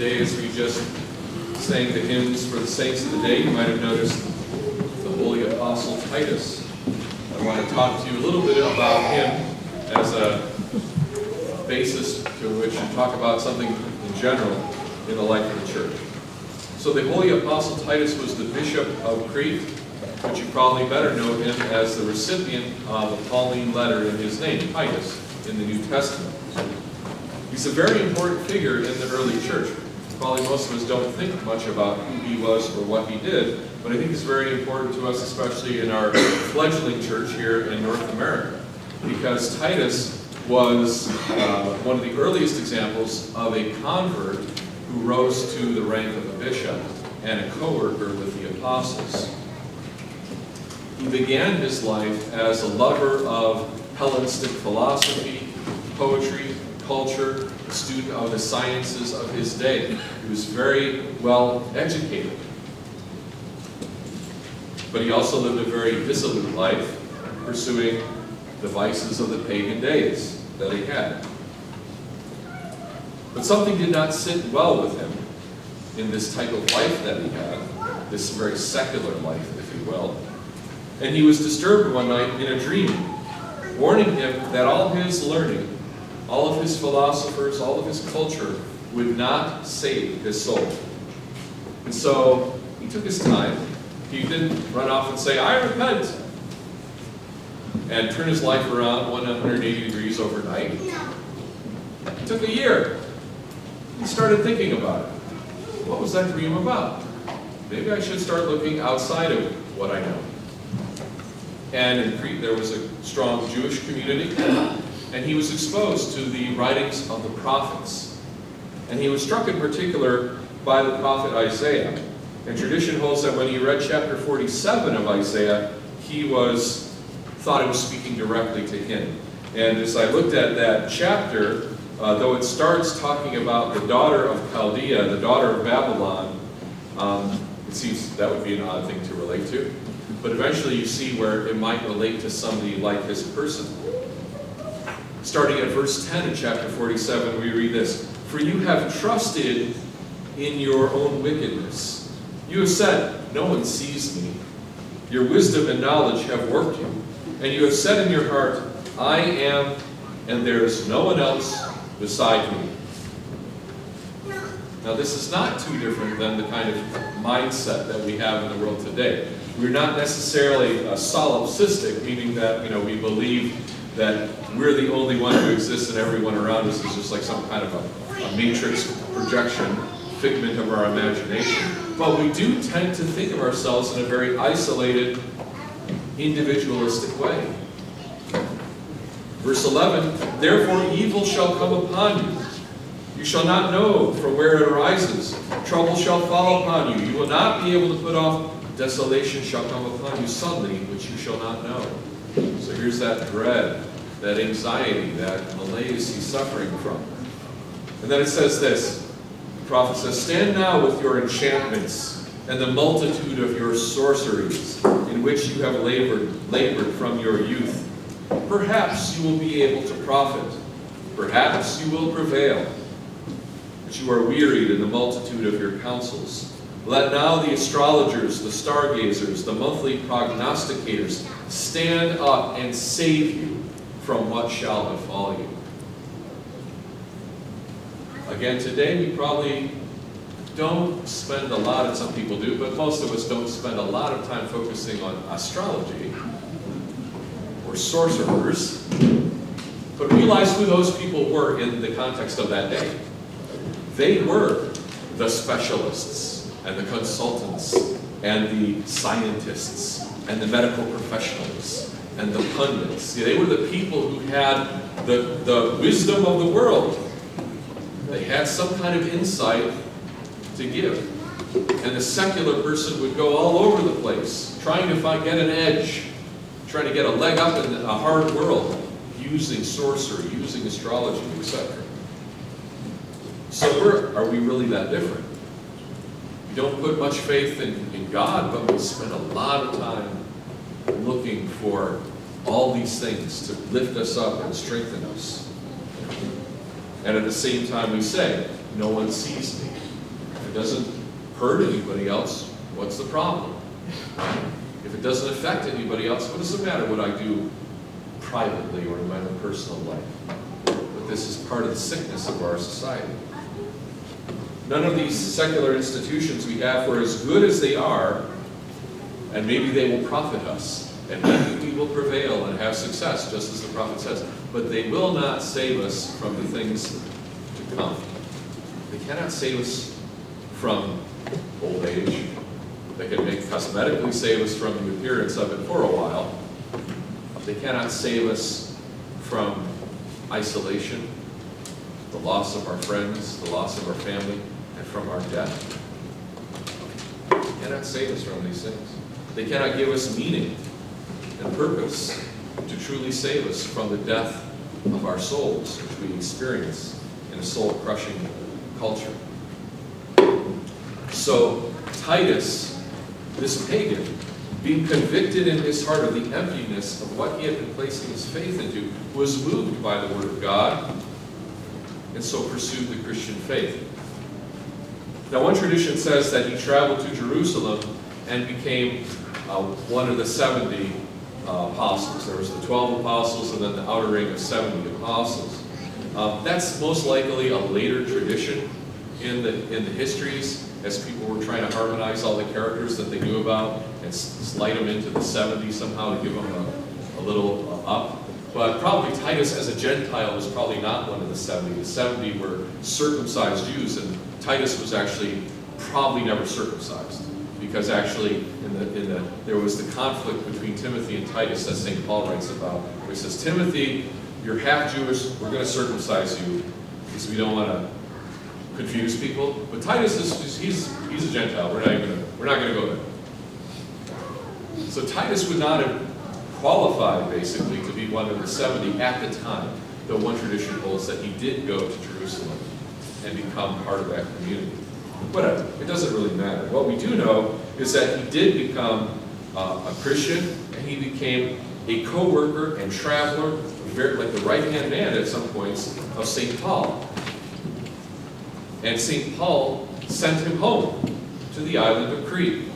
today as we just sang the hymns for the saints of the day, you might have noticed the Holy Apostle Titus. I want to talk to you a little bit about him as a basis to which to talk about something in general in the life of the church. So the Holy Apostle Titus was the Bishop of Crete, but you probably better know him as the recipient of a Pauline letter in his name, Titus, in the New Testament. He's a very important figure in the early church. Probably most of us don't think much about who he was or what he did, but I think it's very important to us, especially in our fledgling church here in North America, because Titus was one of the earliest examples of a convert who rose to the rank of a bishop and a co-worker with the apostles. He began his life as a lover of Hellenistic philosophy, poetry, culture, a student of the sciences of his day. He was very well educated. But he also lived a very dissolute life, pursuing the vices of the pagan days that he had. But something did not sit well with him in this type of life that he had, this very secular life, if you will. And he was disturbed one night in a dream, warning him that all his learning, all of his philosophers, all of his culture would not save his soul. And so he took his time. He didn't run off and say, "I repent," and turn his life around 180 degrees overnight. It took a year. He started thinking about it. What was that dream about? Maybe I should start looking outside of what I know. And in Crete there was a strong Jewish community, and he was exposed to the writings of the prophets. And he was struck in particular by the prophet Isaiah. And tradition holds that when he read chapter 47 of Isaiah, he thought it was speaking directly to him. And as I looked at that chapter, though it starts talking about the daughter of Chaldea, the daughter of Babylon, it seems that would be an odd thing to relate to. But eventually you see where it might relate to somebody like his person. Starting at verse 10 in chapter 47, we read this: "For you have trusted in your own wickedness. You have said, 'No one sees me.' Your wisdom and knowledge have warped you. And you have said in your heart, 'I am, and there is no one else beside me.'" Now this is not too different than the kind of mindset that we have in the world today. We're not necessarily solipsistic, meaning that we believe that we're the only one who exists and everyone around us is just like some kind of a matrix projection, figment of our imagination. But we do tend to think of ourselves in a very isolated, individualistic way. Verse 11, "Therefore evil shall come upon you. You shall not know from where it arises. Trouble shall fall upon you. You will not be able to put off. Desolation shall come upon you suddenly, which you shall not know." So here's that dread, that anxiety, that malaise he's suffering from. And then it says this, the prophet says, "Stand now with your enchantments and the multitude of your sorceries, in which you have labored from your youth. Perhaps you will be able to profit. Perhaps you will prevail. But you are wearied in the multitude of your counsels. Let now the astrologers, the stargazers, the monthly prognosticators stand up and save you from what shall befall you." Again, today we probably don't spend a lot, and some people do, but most of us don't spend a lot of time focusing on astrology or sorcerers, but realize who those people were in the context of that day. They were the specialists and the consultants and the scientists and the medical professionals and the pundits. See, they were the people who had the wisdom of the world. They had some kind of insight to give. And the secular person would go all over the place, trying to get an edge, trying to get a leg up in a hard world, using sorcery, using astrology, etc. So are we really that different? We don't put much faith in God, but we spend a lot of time looking for all these things to lift us up and strengthen us. And at the same time we say, "No one sees me." it doesn't hurt anybody else, what's the problem? If it doesn't affect anybody else, what does it matter what I do privately or in my own personal life? But this is part of the sickness of our society. None of these secular institutions we have, for as good as they are, and maybe they will profit us, and maybe we will prevail and have success, just as the prophet says, but they will not save us from the things to come. They cannot save us from old age. They can cosmetically save us from the appearance of it for a while. They cannot save us from isolation, the loss of our friends, the loss of our family, and from our death. They cannot save us from these things. They cannot give us meaning and purpose to truly save us from the death of our souls, which we experience in a soul-crushing culture. So Titus, this pagan, being convicted in his heart of the emptiness of what he had been placing his faith into, was moved by the word of God, and so pursued the Christian faith. Now, one tradition says that he traveled to Jerusalem and became one of the 70 apostles. There was the 12 apostles and then the outer ring of 70 apostles. That's most likely a later tradition in the histories, as people were trying to harmonize all the characters that they knew about and slide them into the 70 somehow to give them a little up. But probably Titus as a Gentile was probably not one of the 70. The 70 were circumcised Jews, and Titus was actually probably never circumcised, because actually there was the conflict between Timothy and Titus that St. Paul writes about, where he says, Timothy, you're half Jewish, we're going to circumcise you because we don't want to confuse people. But Titus he's a Gentile. We're not going to go there. So Titus would not have qualified basically to be one of the 70 at the time, though one tradition holds that he did go to Jerusalem and become part of that community. Whatever, it doesn't really matter. What we do know is that he did become a Christian, and he became a co-worker and traveler, like the right-hand man at some points, of St. Paul. And St. Paul sent him home to the island of Crete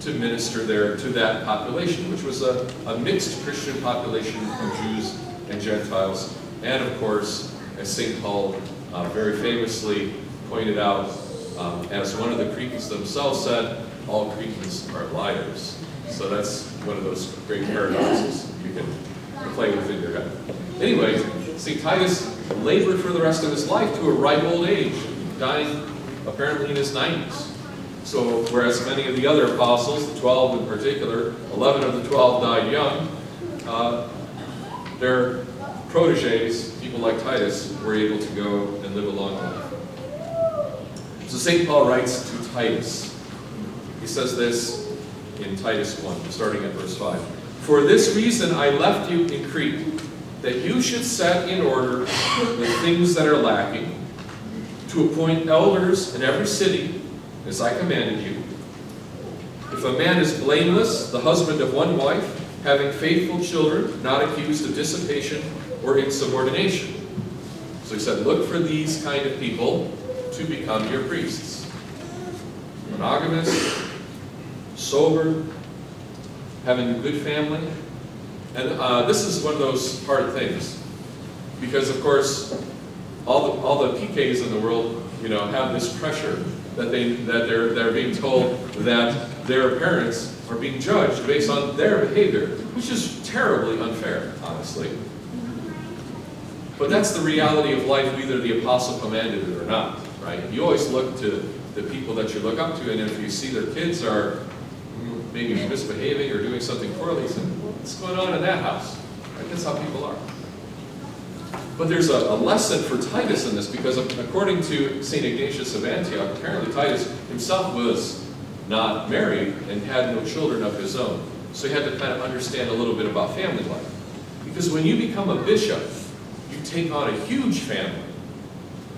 to minister there to that population, which was a mixed Christian population of Jews and Gentiles. And of course, as St. Paul very famously pointed out, as one of the Cretans themselves said, all Cretans are liars. So that's one of those great paradoxes you can play with in your head. Anyway, St. Titus labored for the rest of his life to a ripe old age, dying apparently in his 90s. So whereas many of the other apostles, the 12 in particular, 11 of the 12 died young, their proteges, people like Titus, were able to go and live a long life. So St. Paul writes to Titus. He says this in Titus 1, starting at verse 5. For this reason I left you in Crete, that you should set in order the things that are lacking, to appoint elders in every city, as I commanded you. If a man is blameless, the husband of one wife, having faithful children, not accused of dissipation or insubordination. So he said, look for these kind of people to become your priests. Monogamous, sober, having a good family. And this is one of those hard things, because of course all the PKs in the world, have this pressure that they're being told that their parents are being judged based on their behavior, which is terribly unfair, honestly. But that's the reality of life, whether the apostle commanded it or not, right? You always look to the people that you look up to, and if you see their kids are maybe misbehaving or doing something poorly, you say, what's going on in that house? Right? That's how people are. But there's a lesson for Titus in this, because according to St. Ignatius of Antioch, apparently Titus himself was not married and had no children of his own. So he had to kind of understand a little bit about family life. Because when you become a bishop, you take on a huge family.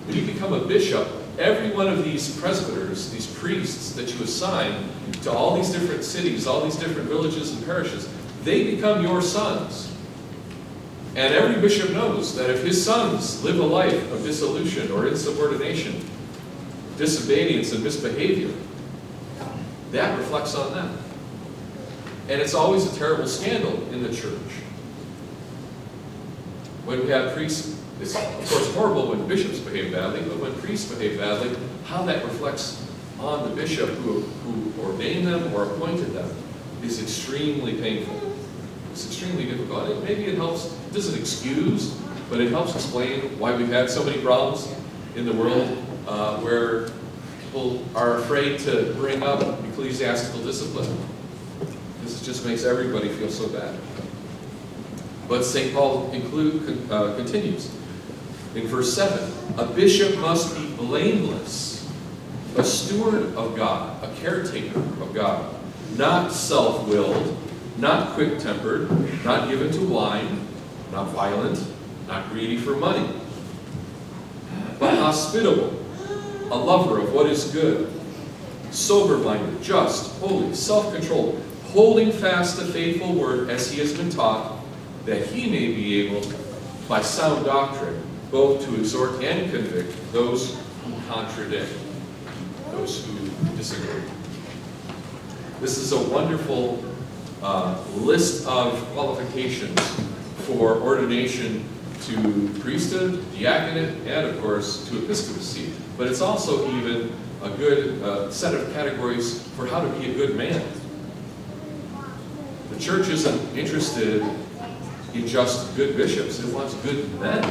When you become a bishop, every one of these presbyters, these priests that you assign to all these different cities, all these different villages and parishes, they become your sons. And every bishop knows that if his sons live a life of dissolution or insubordination, disobedience and misbehavior, that reflects on them. And it's always a terrible scandal in the church. When we have priests, it's of course horrible when bishops behave badly, but when priests behave badly, how that reflects on the bishop who ordained them or appointed them is extremely painful. It's extremely difficult. Maybe it helps, it doesn't excuse, but it helps explain why we've had so many problems in the world where people are afraid to bring up ecclesiastical discipline. This just makes everybody feel so bad. But St. Paul continues in verse 7, a bishop must be blameless, a steward of God, a caretaker of God, not self-willed, not quick-tempered, not given to wine, not violent, not greedy for money, but hospitable, a lover of what is good, sober-minded, just, holy, self-controlled, holding fast the faithful word as he has been taught, that he may be able, by sound doctrine, both to exhort and convict those who contradict, those who disagree. This is a wonderful list of qualifications for ordination to priesthood, diaconate, and of course to episcopacy. But it's also even a good set of categories for how to be a good man. The church isn't interested in just good bishops, it wants good men.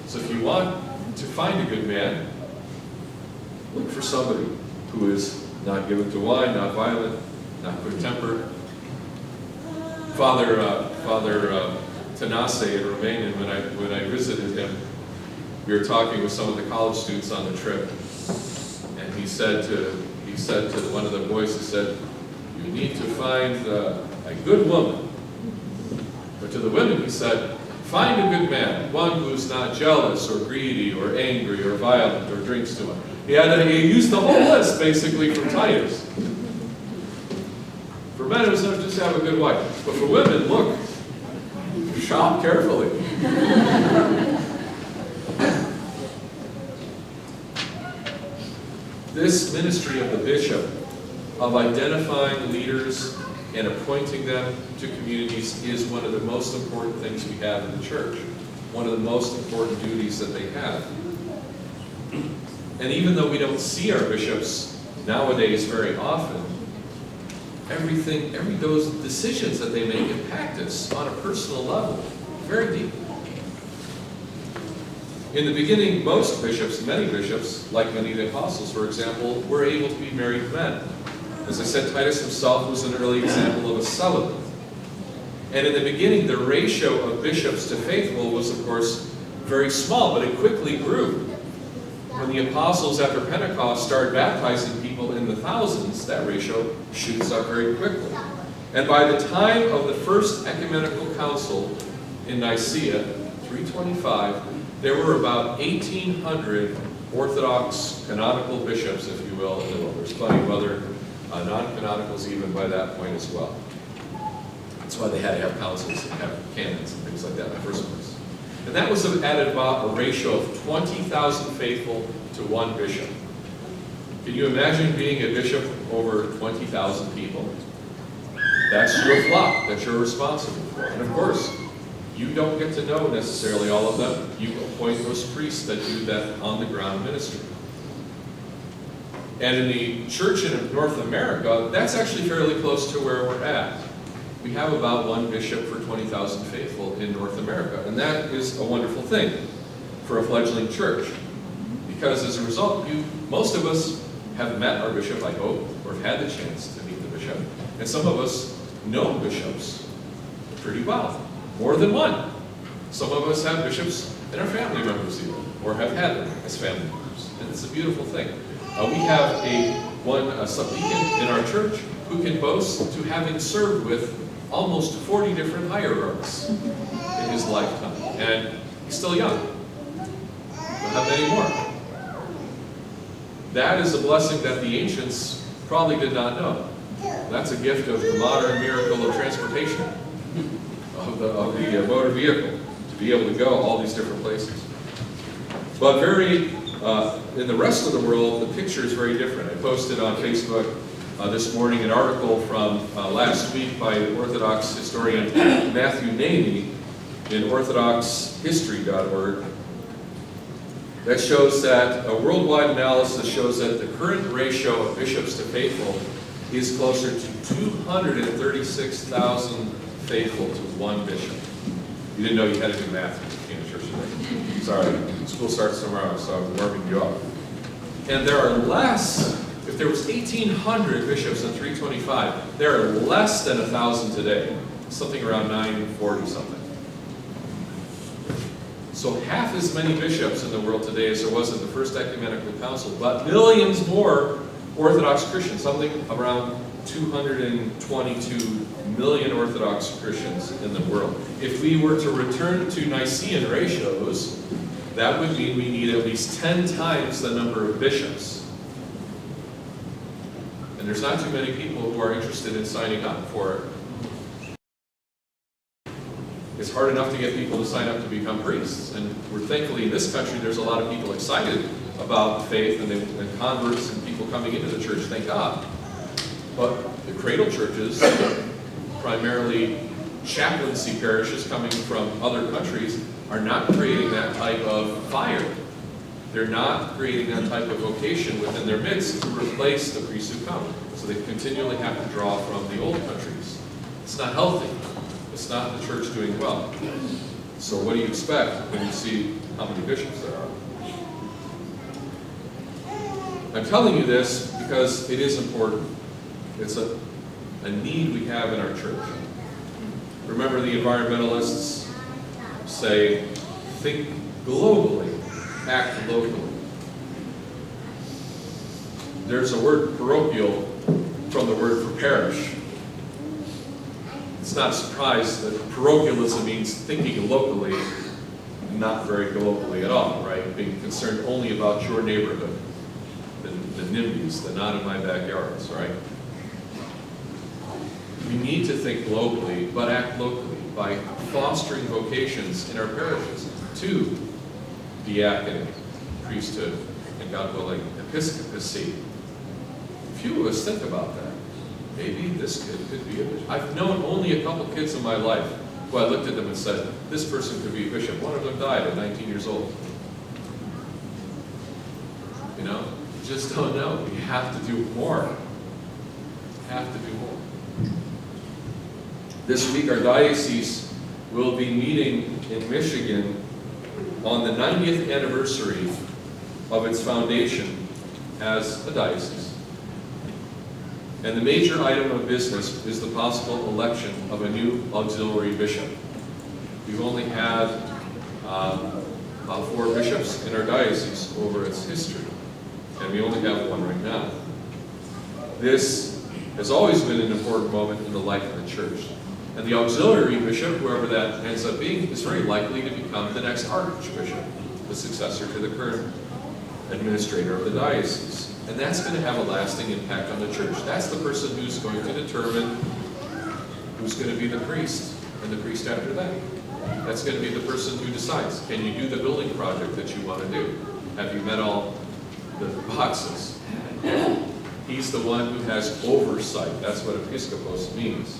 So if you want to find a good man, look for somebody who is not given to wine, not violent, not quick-tempered. Father Tanase in Romania, when I visited him, we were talking with some of the college students on the trip, and he said to one of the boys, he said, "You need to find a good woman." But to the women, he said, "Find a good man, one who's not jealous or greedy or angry or violent or drinks too much." He used the whole list basically from Titus. For men, it was enough just to have a good wife. But for women, look, shop carefully. This ministry of the bishop, of identifying leaders and appointing them to communities, is one of the most important things we have in the church. One of the most important duties that they have. And even though we don't see our bishops nowadays very often, those decisions that they make impact us on a personal level, very deeply. In the beginning, most bishops, many bishops, like many of the apostles, for example, were able to be married men. As I said, Titus himself was an early example of a celibate. And in the beginning, the ratio of bishops to faithful was, of course, very small, but it quickly grew. When the apostles after Pentecost started baptizing people in the thousands, that ratio shoots up very quickly. And by the time of the First Ecumenical Council in Nicaea, 325, there were about 1,800 Orthodox canonical bishops, if you will, in the world. There's plenty of other non-canonicals even by that point as well. That's why they had to have councils and have canons and things like that in the first place. And that was at about a ratio of 20,000 faithful to one bishop. Can you imagine being a bishop over 20,000 people? That's your flock that you're responsible for. And of course, you don't get to know necessarily all of them. You appoint those priests that do that on-the-ground ministry. And in the church in North America, that's actually fairly close to where we're at. We have about one bishop for 20,000 faithful in North America. And that is a wonderful thing for a fledgling church. Because as a result, most of us have met our bishop, I hope, or have had the chance to meet the bishop. And some of us know bishops pretty well, more than one. Some of us have bishops and our family members even, or have had them as family members. And it's a beautiful thing. We have a subdeacon in our church who can boast to having served with almost 40 different hierarchs in his lifetime. And he's still young. We'll have many more. That is a blessing that the ancients probably did not know. That's a gift of the modern miracle of transportation, of the motor vehicle, to be able to go all these different places. But very In the rest of the world, the picture is very different. I posted on Facebook this morning an article from last week by Orthodox historian Matthew Namey in orthodoxhistory.org that shows that a worldwide analysis shows that the current ratio of bishops to faithful is closer to 236,000 faithful to one bishop. You didn't know you had to do math when you came to church today. Sorry, school starts tomorrow, so I'm warming you up. And there are less, if there was 1,800 bishops in 325, there are less than 1,000 today, something around 940 something. So half as many bishops in the world today as there was in the First Ecumenical Council, but millions more Orthodox Christians, something around 222 million Orthodox Christians in the world. If we were to return to Nicene ratios, that would mean we need at least 10 times the number of bishops. And there's not too many people who are interested in signing up for it. It's hard enough to get people to sign up to become priests. And we're thankfully in this country, there's a lot of people excited about faith and converts and people coming into the church, thank God. But the cradle churches, primarily chaplaincy parishes coming from other countries, are not creating that type of fire. They're not creating that type of vocation within their midst to replace the priests who come. So they continually have to draw from the old countries. It's not healthy. It's not the church doing well. So what do you expect when you see how many bishops there are? I'm telling you this because it is important. It's a need we have in our church. Remember, the environmentalists say, think globally, act locally. There's a word parochial from the word for parish. It's not a surprise that parochialism means thinking locally, not very globally at all, right? Being concerned only about your neighborhood, the NIMBYs, the not in my backyards, right? We need to think globally, but act locally by fostering vocations in our parishes to diaconate, priesthood, and God willing, episcopacy. Few of us think about that. Maybe this kid could be a bishop. I've known only a couple kids in my life who I looked at them and said, this person could be a bishop. One of them died at 19 years old. You know, you just don't know. We have to do more. Have to do more. This week, our diocese will be meeting in Michigan on the 90th anniversary of its foundation as a diocese. And the major item of business is the possible election of a new auxiliary bishop. We've only had about 4 bishops in our diocese over its history, and we only have one right now. This has always been an important moment in the life of the church. And the auxiliary bishop, whoever that ends up being, is very likely to become the next archbishop, the successor to the current administrator of the diocese. And that's going to have a lasting impact on the church. That's the person who's going to determine who's going to be the priest and the priest after that. That's going to be the person who decides, can you do the building project that you want to do? Have you met all the boxes? He's the one who has oversight. That's what episkopos means.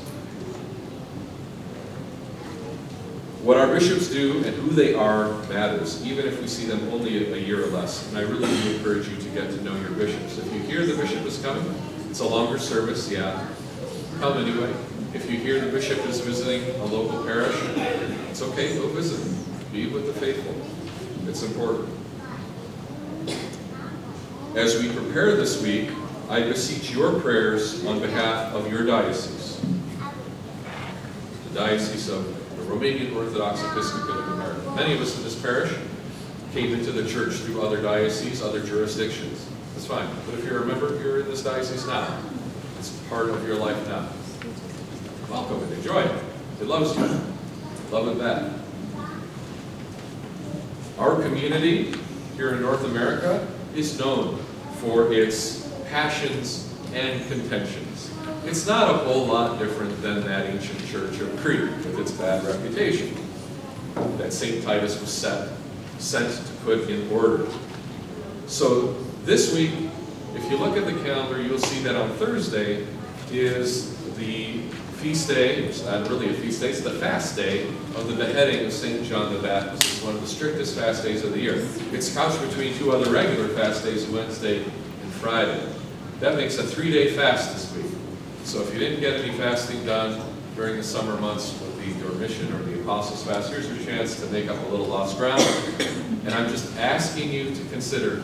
What our bishops do and who they are matters, even if we see them only a year or less. And I really do encourage you to get to know your bishops. If you hear the bishop is coming, it's a longer service, yeah. Come anyway. If you hear the bishop is visiting a local parish, it's okay, go visit him. Be with the faithful. It's important. As we prepare this week, I beseech your prayers on behalf of your diocese. The Diocese of the Romanian Orthodox Episcopate of America. Many of us in this parish came into the church through other dioceses, other jurisdictions. That's fine. But if you're a member, you're in this diocese now. It's part of your life now. Welcome and enjoy it. It loves you. Love it back. Our community here in North America is known for its passions and contentions. It's not a whole lot different than that ancient church of Crete with its bad reputation that St. Titus was sent to put in order. So this week, if you look at the calendar, you'll see that on Thursday is the feast day, it's not really a feast day, it's the fast day of the beheading of St. John the Baptist. It's one of the strictest fast days of the year. It's couched between two other regular fast days, Wednesday and Friday. That makes a 3-day fast this week. So if you didn't get any fasting done during the summer months with the Dormition or the Apostles' Fast, here's your chance to make up a little lost ground. And I'm just asking you to consider,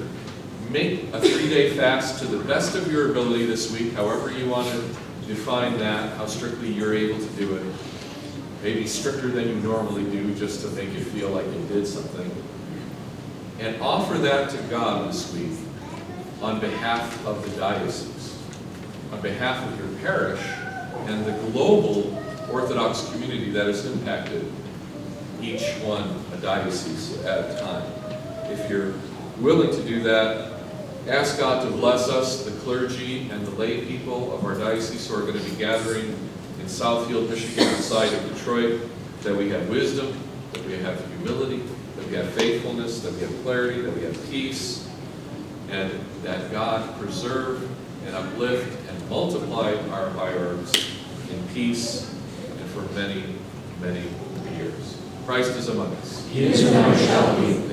make a 3-day fast to the best of your ability this week, however you want to define that, how strictly you're able to do it. Maybe stricter than you normally do, just to make you feel like you did something. And offer that to God this week on behalf of the diocese, on behalf of your parish, and the global Orthodox community that is impacted, each one a diocese at a time. If you're willing to do that, ask God to bless us, the clergy and the lay people of our diocese who are going to be gathering in Southfield, Michigan, outside of Detroit, that we have wisdom, that we have humility, that we have faithfulness, that we have clarity, that we have peace, and that God preserve and uplift and multiply our firearms in peace and for many, many years. Christ is among us. He is and now shall be.